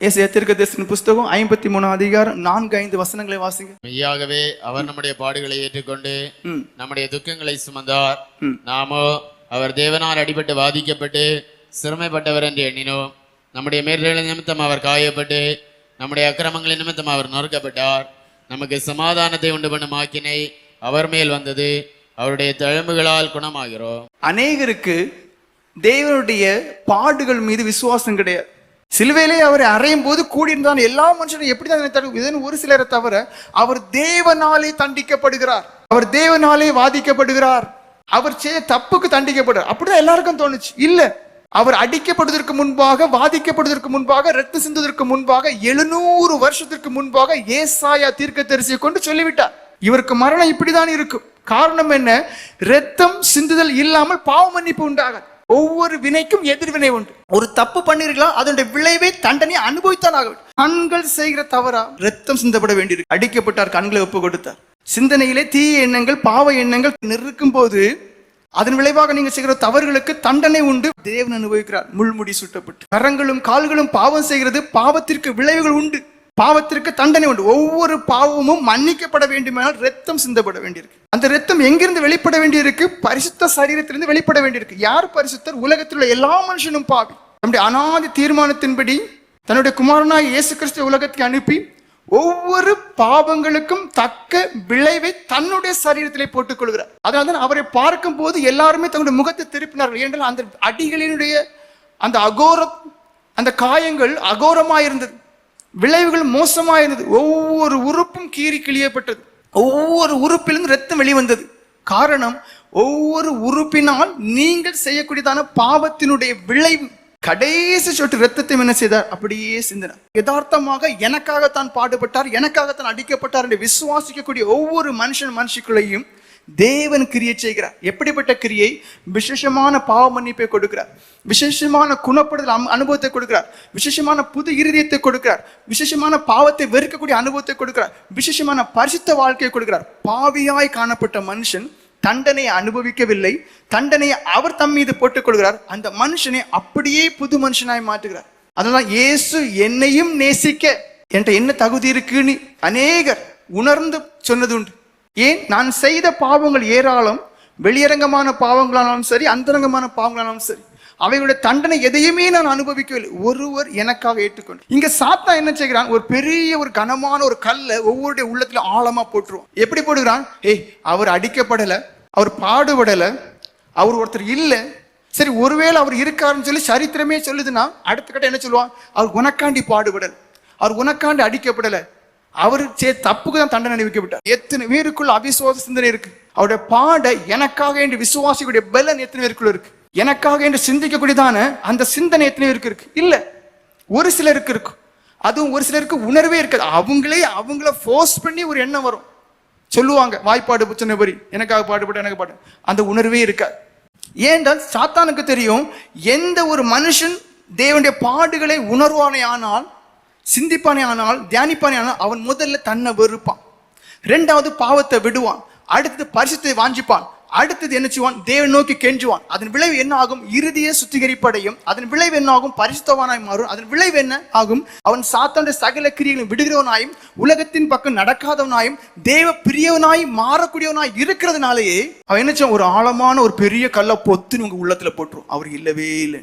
ஏசாயா தீர்க்கதரிசன புஸ்தகம் 53 அதிகாரம் 4-5 வசனங்களை வாசிங்க. மெய்யாகவே அவர் நம்முடைய பாடுகளை ஏற்றுக்கொண்டு நம்முடைய துக்கங்களை சுமந்தார். நாமோ அவர் தேவனால் அடிபட்டு வாதிக்கப்பட்டு சிறுமைப்பட்டவர் என்று எண்ணினோம். நம்முடைய மீறல்களின் நிமித்தம் அவர் காயப்பட்டு நம்முடைய அக்கிரமங்களின் நிமித்தம் அவர் நொறுக்கப்பட்டார். நமக்கு சமாதானத்தை உண்டு பண்ணும் ஆக்கினை அவர் மேல் வந்தது. அவருடைய தழும்புகளால் குணமாகிறோம். அநேகருக்கு தேவனுடைய பாடுகள் மீது விசுவாசம் கிடையாது. சிலுவையிலே அவரை அறையும் போது கூடியிருந்தான் எல்லா மனுஷனும் எப்படிதான் ஒரு சிலரை தவிர அவர் தேவனாலே தண்டிக்கப்படுகிறார், அவர் தேவனாலே வாதிக்கப்படுகிறார், அவர் செய்ய தப்புக்கு தண்டிக்கப்படுறார். அப்படிதான் எல்லாருக்கும் தோணுச்சு. இல்ல, அவர் அடிக்கப்படுவதற்கு முன்பாக, வாதிக்கப்படுவதற்கு முன்பாக, ரத்தம் சிந்துவதற்கு முன்பாக 700 வருஷத்திற்கு முன்பாக ஏசாயா தீர்க்கதரிசியை கொண்டு சொல்லிவிட்டார், இவருக்கு மரணம் இப்படிதான் இருக்கும். காரணம் என்ன? ரத்தம் சிந்துதல் இல்லாமல் பாவ மன்னிப்பு உண்டாகாது. ஒவ்வொரு வினைக்கும் எதிர்வினை உண்டு. ஒரு தப்பு பண்ணிருக்கலாம், அதனுடைய விளைவை தண்டனை அனுபவித்தான் ஆக வேண்டும். கண்கள் செய்கிற தவறா ரத்தம் சிந்தப்பட வேண்டியிருக்கு. அடிக்கப்பட்டார், கண்களை ஒப்பு கொடுத்தார். சிந்தனையிலே தீய எண்ணங்கள், பாவ எண்ணங்கள் நிற்கும் போது அதன் விளைவாக நீங்க செய்கிற தவறுகளுக்கு தண்டனை உண்டு. தேவன் அனுபவிக்கிறார், முள்முடி சுட்டப்பட்டு. கரங்களும் கால்களும் பாவம் செய்கிறது, பாவத்திற்கு விளைவுகள் உண்டு, பாவத்திற்கு தண்டனை உண்டு. ஒவ்வொரு பாவமும் மன்னிக்கப்பட வேண்டுமானால் ரத்தம் சிந்தப்பட வேண்டியிருக்கு. அந்த ரத்தம் எங்கிருந்து வெளிப்பட வேண்டியிருக்கு? பரிசுத்த சரீரத்திலிருந்து வெளிப்பட வேண்டியிருக்கு. யார் பரிசுத்தர்? உலகத்தில் உள்ள எல்லா மனுஷனும் பாவி. நம்முடைய அநாதி தீர்மானத்தின்படி தன்னுடைய குமாரனாய் இயேசு கிறிஸ்து உலகத்தை அனுப்பி ஒவ்வொரு பாவங்களுக்கும் தக்க விளைவை தன்னுடைய சரீரத்திலே போட்டுக் கொள்கிறார். அதனால்தான் அவரை பார்க்கும் போது எல்லாருமே தன்னுடைய முகத்தை திருப்பினார்கள். ஏனென்றால் அந்த அடிகளினுடைய அந்த அகோரம், அந்த காயங்கள் அகோரமாயிருந்தது, விளைவுகள் மோசமாயிருந்தது. ஒவ்வொரு உறுப்பும் கீறி கிழியப்பட்டது, ஒவ்வொரு உறுப்பிலிருந்து ரத்தம் வெளிவந்தது. காரணம், ஒவ்வொரு உறுப்பினால் நீங்கள் செய்யக்கூடியதான பாவத்தினுடைய விளைவு. கடைசி சொட்டு ரத்தத்தை என்ன செய்தார்? அப்படியே சிந்தினார். யதார்த்தமாக எனக்காகத்தான் பாடுபட்டார், எனக்காகத்தான் அடிக்கப்பட்டார் என்று விசுவாசிக்கக்கூடிய ஒவ்வொரு மனுஷனுக்குள்ளையும் தேவன் கிரியை செய்கிறார். எப்படிப்பட்ட கிரியை? விசேஷமான பாவ மன்னிப்பை கொடுக்கிறார், விசேஷமான குணப்படுதல் அனுபவத்தை கொடுக்கிறார், விசேஷமான புது இருதயத்தை கொடுக்கிறார், விசேஷமான பாவத்தை வெறுக்கக்கூடிய அனுபவத்தை கொடுக்கிறார், விசேஷமான பரிசுத்த வாழ்க்கையை கொடுக்கிறார். பாவியாய் காணப்பட்ட மனுஷன் தண்டனையை அனுபவிக்கவில்லை, தண்டனையை அவர் தம் மீது போட்டுக் கொள்கிறார். அந்த மனுஷனை அப்படியே புது மனுஷனாய் மாற்றுகிறார். அதனால இயேசு என்னையும் நேசிக்க என்ற என்ன தகுதி இருக்குன்னு அநேகர் உணர்ந்து சொன்னது உண்டு. ஏன்? நான் செய்த பாவங்கள் ஏராளம், வெளியரங்கமான பாவங்களானாலும் சரி, அந்தரங்கமான பாவங்களானாலும் சரி, அவைகளுடைய தண்டனை எதையுமே நான் அனுபவிக்கவில்லை, ஒருவர் எனக்காக ஏற்றுக்கொண்டு. இங்க சாத்தா என்ன செய்கிறான்? ஒரு பெரிய ஒரு கனமான ஒரு கல்லை ஒவ்வொருடைய உள்ளத்துல ஆழமா போட்டுருவான். எப்படி போடுகிறான்? அவர் அடிக்கப்படல, அவர் பாடுபடல, அவர் ஒருத்தர் இல்ல, சரி ஒருவேளை அவர் இருக்காருன்னு சொல்லி சரித்திரமே சொல்லுதுன்னா அடுத்த கட்ட என்ன சொல்லுவான்? அவர் உனக்காண்டி பாடுபடல, அவர் உனக்காண்டி அடிக்கப்படல, அவரு தப்புக்கு தான் தண்டனை அனுபவிக்கப்பட்டார். எத்தனை பேருக்குள்ள அவிசுவாச சிந்தனை இருக்கு? அவருடைய பாட எனக்காக என்று விசுவாசிக்கூடிய பலன் எத்தனை பேருக்குள்ள இருக்கு? எனக்காக என்று சிந்திக்கக்கூடியதான அந்த சிந்தனை எத்தனை பேருக்கு இருக்கு? இல்ல, ஒரு சிலருக்கு இருக்கும். அதுவும் ஒரு சிலருக்கு உணர்வே இருக்காது. அவங்கள ஃபோர்ஸ் பண்ணி ஒரு எண்ணம் வரும், சொல்லுவாங்க வாய்ப்பாடு சொன்னபடி எனக்காக பாடுபட்டு எனக்கு பாடு, அந்த உணர்வே இருக்காது. ஏனென்றால் சாத்தானுக்கு தெரியும், எந்த ஒரு மனுஷன் தேவனுடைய பாடுகளை உணர்வானே ஆனால், சிந்திப்பானே ஆனால், தியானிப்பானே ஆனால், அவன் முதல்ல தன்னை வெறுப்பான், இரண்டாவது பாவத்தை விடுவான், அடுத்தது பரிசுத்தை வாஞ்சிப்பான், அடுத்தது என்ன செய்வான்? தேவன் நோக்கி கெஞ்சுவான். அதன் விளைவு என்ன ஆகும்? இறுதிய சுத்திகரிப்படையும். அதன் விளைவு என்ன ஆகும்? பரிசுத்தவானாய் மாறும். அதன் விளைவு என்ன ஆகும்? அவன் சாத்தானுடைய சகல கிரியைகளும் விடுகிறவனாயும், உலகத்தின் பக்கம் நடக்காதவனாயும், தேவ பிரியவனாய் மாறக்கூடியவனாய் இருக்கிறதுனாலேயே அவன் என்ன செய்வான்? ஒரு ஆழமான ஒரு பெரிய கல்லை பொத்துன்னு உங்க உள்ளத்துல போட்டுரும். அவர் இல்லவே இல்லை.